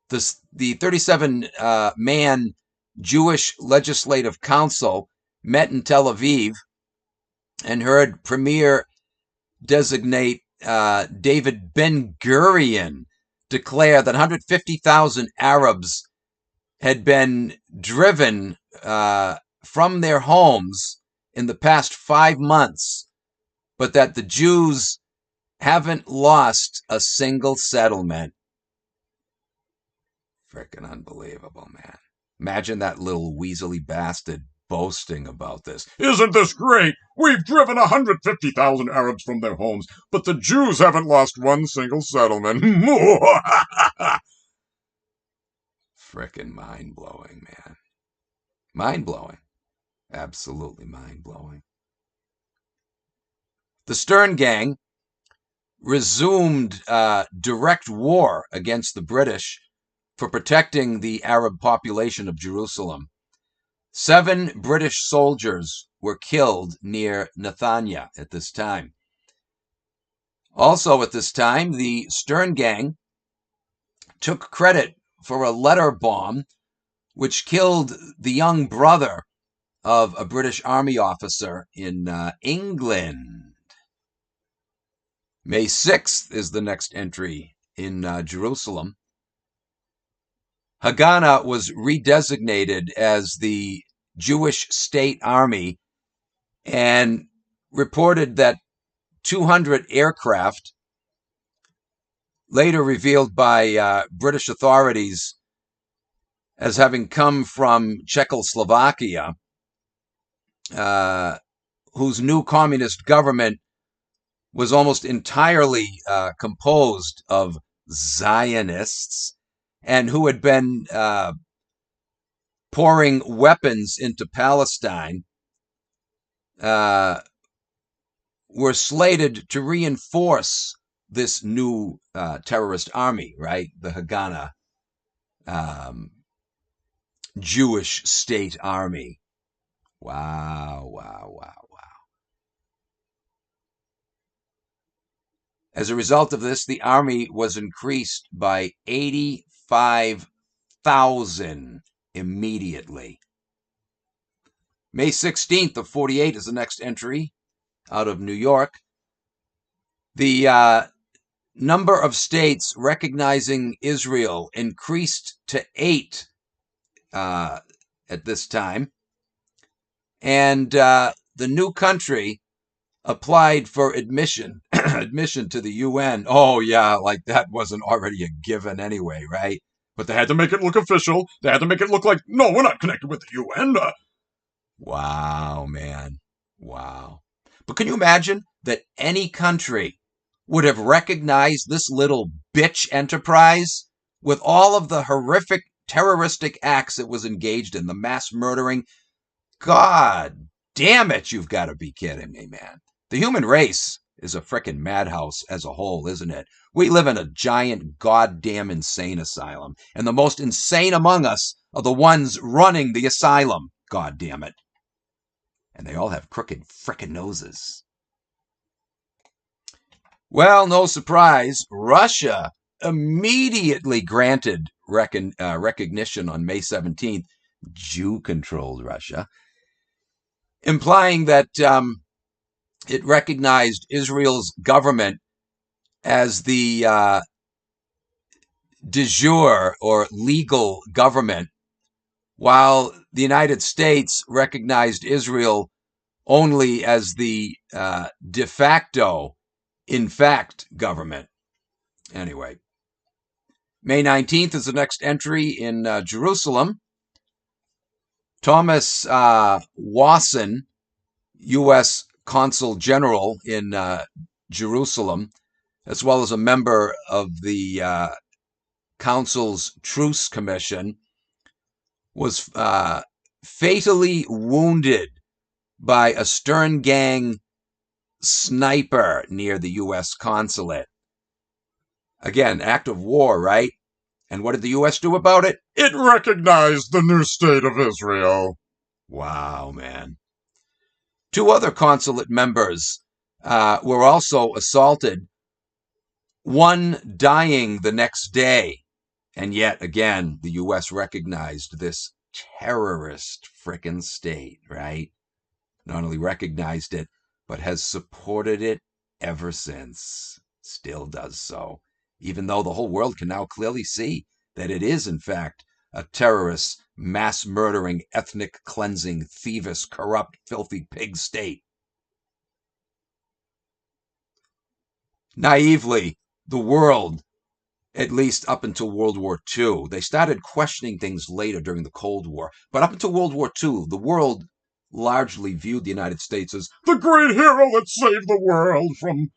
A: the 37-man Jewish Legislative Council met in Tel Aviv and heard Premier designate David Ben-Gurion declare that 150,000 Arabs had been driven from their homes in the past 5 months, but that the Jews haven't lost a single settlement. Frickin' unbelievable, man. Imagine that little weaselly bastard boasting about this.
B: Isn't this great? We've driven 150,000 Arabs from their homes, but the Jews haven't lost one single settlement.
A: Frickin' mind-blowing, man. Mind-blowing. Absolutely mind-blowing. The Stern Gang resumed direct war against the British for protecting the Arab population of Jerusalem. 7 British soldiers were killed near Nathania at this time. Also at this time, the Stern Gang took credit for a letter bomb which killed the young brother of a British Army officer in England. May 6th is the next entry in Jerusalem. Haganah was redesignated as the Jewish State Army and reported that 200 aircraft, later revealed by British authorities as having come from Czechoslovakia, whose new communist government was almost entirely composed of Zionists, and who had been pouring weapons into Palestine, were slated to reinforce this new terrorist army, right? The Haganah Jewish State Army. Wow, wow, wow, wow. As a result of this, the army was increased by 85,000 immediately. May 16th of 48 is the next entry out of New York. The number of states recognizing Israel increased to 8 at this time. And the new country applied for admission to the UN. Oh, yeah, like that wasn't already a given anyway, right?
B: But they had to make it look official. They had to make it look like, no, we're not connected with the UN.
A: Wow, man. Wow. But can you imagine that any country would have recognized this little bitch enterprise with all of the horrific terroristic acts it was engaged in, the mass murdering? God damn it, you've got to be kidding me, man. The human race is a frickin' madhouse as a whole, isn't it? We live in a giant goddamn insane asylum, and the most insane among us are the ones running the asylum. God damn it. And they all have crooked frickin' noses. Well, no surprise, Russia immediately granted recognition on May 17th, Jew-controlled Russia, implying that it recognized Israel's government as the de jure or legal government, while the United States recognized Israel only as the de facto, in fact, government. Anyway, May 19th is the next entry in Jerusalem. Thomas Wasson, U.S. Consul General in Jerusalem, as well as a member of the Council's Truce Commission, was fatally wounded by a Stern Gang sniper near the U.S. consulate. Again, act of war, right? And what did the U.S. do about it?
B: It recognized the new state of Israel.
A: Wow, man. 2 other consulate members were also assaulted, one dying the next day. And yet, again, the U.S. recognized this terrorist frickin' state, right? Not only recognized it, but has supported it ever since. Still does so. Even though the whole world can now clearly see that it is, in fact, a terrorist, mass-murdering, ethnic cleansing, thievish, corrupt, filthy pig state. Naively, the world, at least up until World War II, they started questioning things later during the Cold War, but up until World War II, the world largely viewed the United States as
B: the great hero that saved the world from,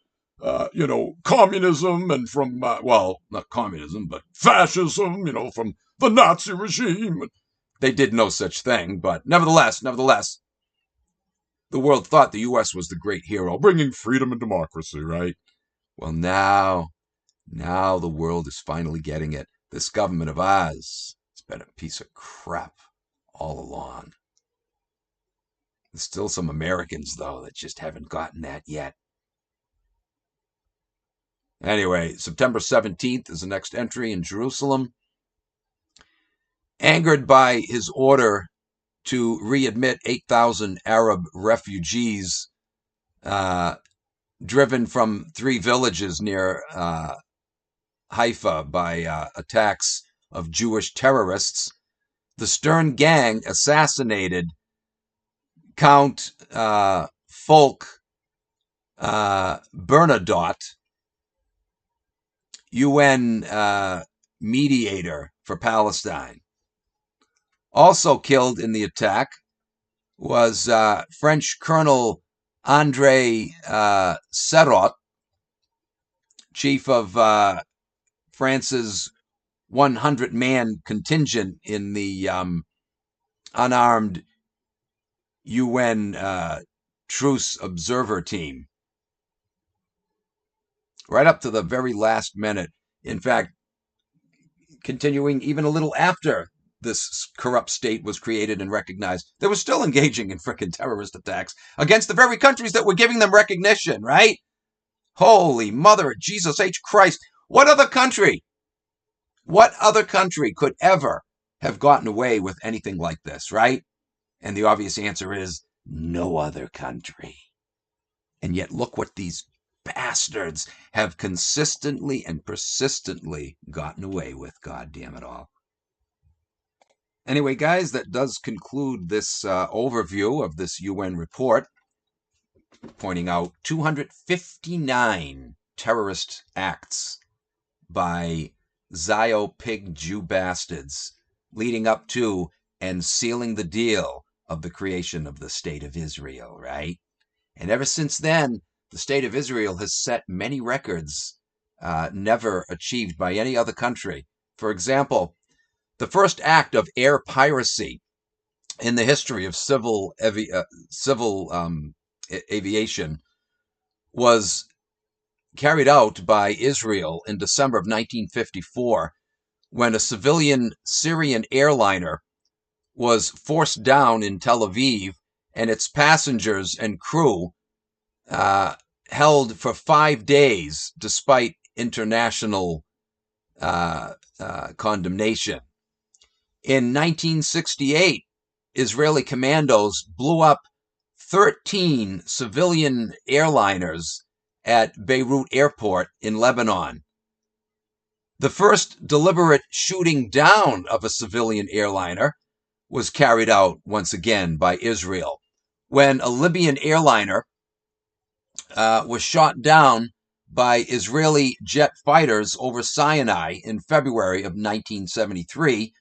B: communism and from, well, not communism, but fascism, from the Nazi regime.
A: They did no such thing, but nevertheless, the world thought the U.S. was the great hero,
B: bringing freedom and democracy, right?
A: Well, now the world is finally getting it. This government of ours has been a piece of crap all along. There's still some Americans, though, that just haven't gotten that yet. Anyway, September 17th is the next entry in Jerusalem. Angered by his order to readmit 8,000 Arab refugees driven from 3 villages near Haifa by attacks of Jewish terrorists, the Stern Gang assassinated Count Folk Bernadotte, UN mediator for Palestine. Also killed in the attack was French Colonel André Serot, chief of France's 100-man contingent in the unarmed UN truce observer team. Right up to the very last minute. In fact, continuing even a little after this corrupt state was created and recognized, they were still engaging in frickin' terrorist attacks against the very countries that were giving them recognition, right? Holy mother of Jesus H. Christ. What other country could ever have gotten away with anything like this, right? And the obvious answer is no other country. And yet look what these bastards have consistently and persistently gotten away with, God damn it all. Anyway, guys, that does conclude this overview of this UN report, pointing out 259 terrorist acts by Zio pig Jew bastards, leading up to and sealing the deal of the creation of the State of Israel, right? And ever since then, the State of Israel has set many records never achieved by any other country. For example, the first act of air piracy in the history of civil aviation was carried out by Israel in December of 1954 when a civilian Syrian airliner was forced down in Tel Aviv and its passengers and crew held for 5 days despite international condemnation. In 1968, Israeli commandos blew up 13 civilian airliners at Beirut Airport in Lebanon. The first deliberate shooting down of a civilian airliner was carried out once again by Israel when a Libyan airliner was shot down by Israeli jet fighters over Sinai in February of 1973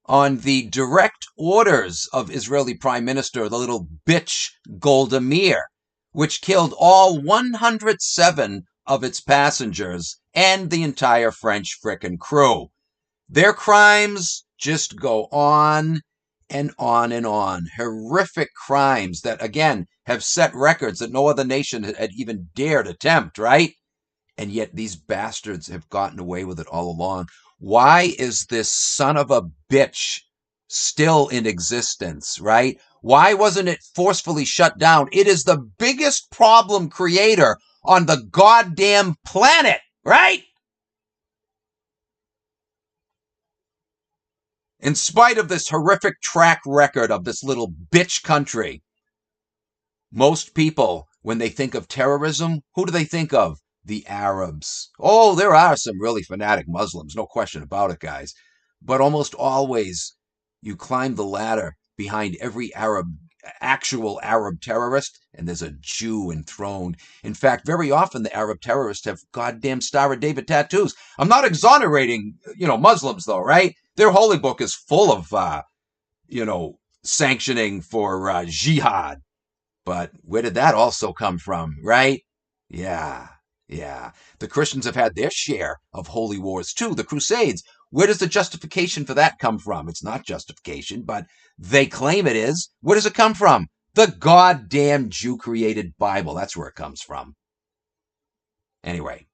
A: on the direct orders of Israeli Prime Minister, the little bitch Golda Meir, which killed all 107 of its passengers and the entire French frickin' crew. Their crimes just go on and on and on. Horrific crimes that, again, have set records that no other nation had even dared attempt, right? And yet these bastards have gotten away with it all along. Why is this son of a bitch still in existence, right? Why wasn't it forcefully shut down? It is the biggest problem creator on the goddamn planet, right? In spite of this horrific track record of this little bitch country, most people, when they think of terrorism, who do they think of? The Arabs. Oh, there are some really fanatic Muslims, no question about it, guys. But almost always, you climb the ladder behind every actual Arab terrorist, and there's a Jew enthroned. In fact, very often the Arab terrorists have goddamn Star of David tattoos. I'm not exonerating, Muslims, though, right? Their holy book is full of, sanctioning for jihad. But where did that also come from, right? Yeah. The Christians have had their share of holy wars too, the Crusades. Where does the justification for that come from? It's not justification, but they claim it is. Where does it come from? The goddamn Jew-created Bible. That's where it comes from. Anyway.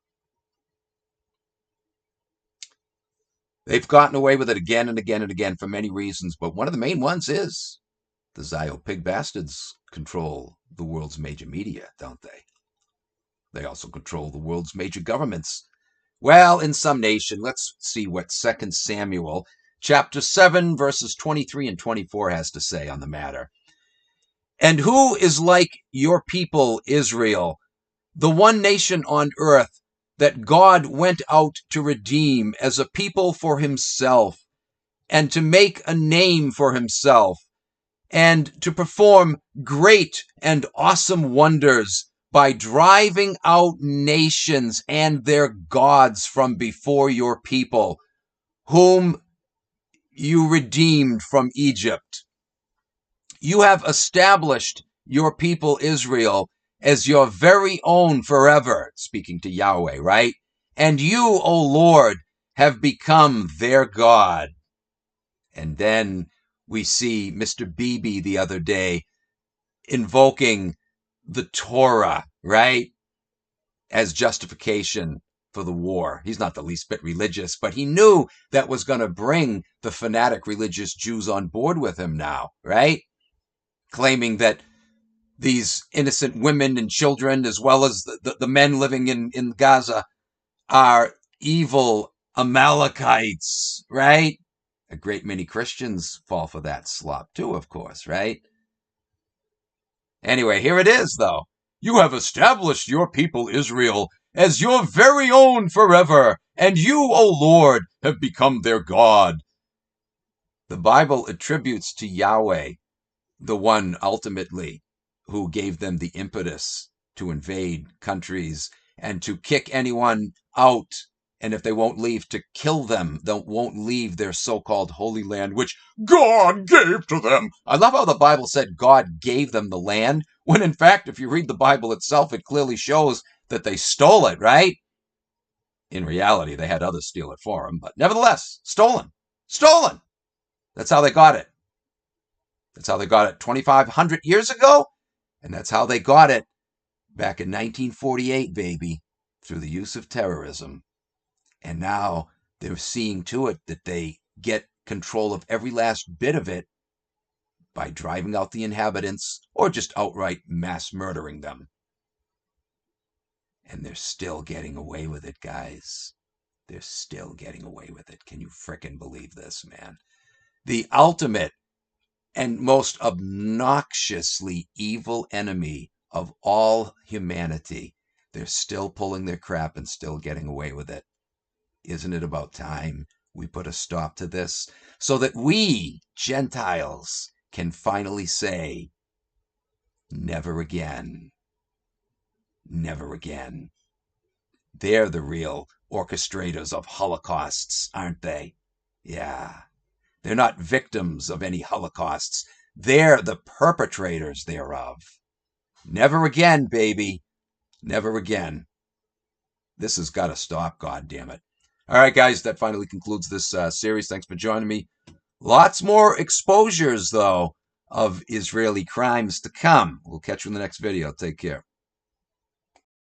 A: They've gotten away with it again and again and again for many reasons, but one of the main ones is the Zio pig bastards control the world's major media, don't they? They also control the world's major governments. Well, in some nation, let's see what 2 Samuel chapter 7, verses 23 and 24 has to say on the matter. And who is like your people, Israel, the one nation on earth that God went out to redeem as a people for himself, and to make a name for himself, and to perform great and awesome wonders by driving out nations and their gods from before your people, whom you redeemed from Egypt. You have established your people Israel as your very own forever, speaking to Yahweh, right? And you, O Lord, have become their God. And then we see Mr. Beebe the other day invoking the Torah, right, as justification for the war. He's not the least bit religious, but he knew that was going to bring the fanatic religious Jews on board with him now, right? Claiming that these innocent women and children, as well as the men living in Gaza, are evil Amalekites, right? A great many Christians fall for that slop too, of course, right? Anyway, here it is, though. You have established your people Israel as your very own forever, and you, O Lord, have become their God. The Bible attributes to Yahweh, the one ultimately who gave them the impetus to invade countries and to kick anyone out. And if they won't leave, to kill them. They won't leave their so-called Holy Land, which
B: God gave to them.
A: I love how the Bible said God gave them the land, when in fact, if you read the Bible itself, it clearly shows that they stole it, right? In reality, they had others steal it for them, but nevertheless, stolen. Stolen! That's how they got it. That's how they got it 2,500 years ago, and that's how they got it back in 1948, baby, through the use of terrorism. And now they're seeing to it that they get control of every last bit of it by driving out the inhabitants or just outright mass murdering them. And they're still getting away with it, guys. They're still getting away with it. Can you frickin' believe this, man? The ultimate and most obnoxiously evil enemy of all humanity. They're still pulling their crap and still getting away with it. Isn't it about time we put a stop to this so that we, Gentiles, can finally say, never again. Never again. They're the real orchestrators of holocausts, aren't they? Yeah. They're not victims of any holocausts. They're the perpetrators thereof. Never again, baby. Never again. This has got to stop, goddammit. All right, guys, that finally concludes this series. Thanks for joining me. Lots more exposures, though, of Israeli crimes to come. We'll catch you in the next video. Take care.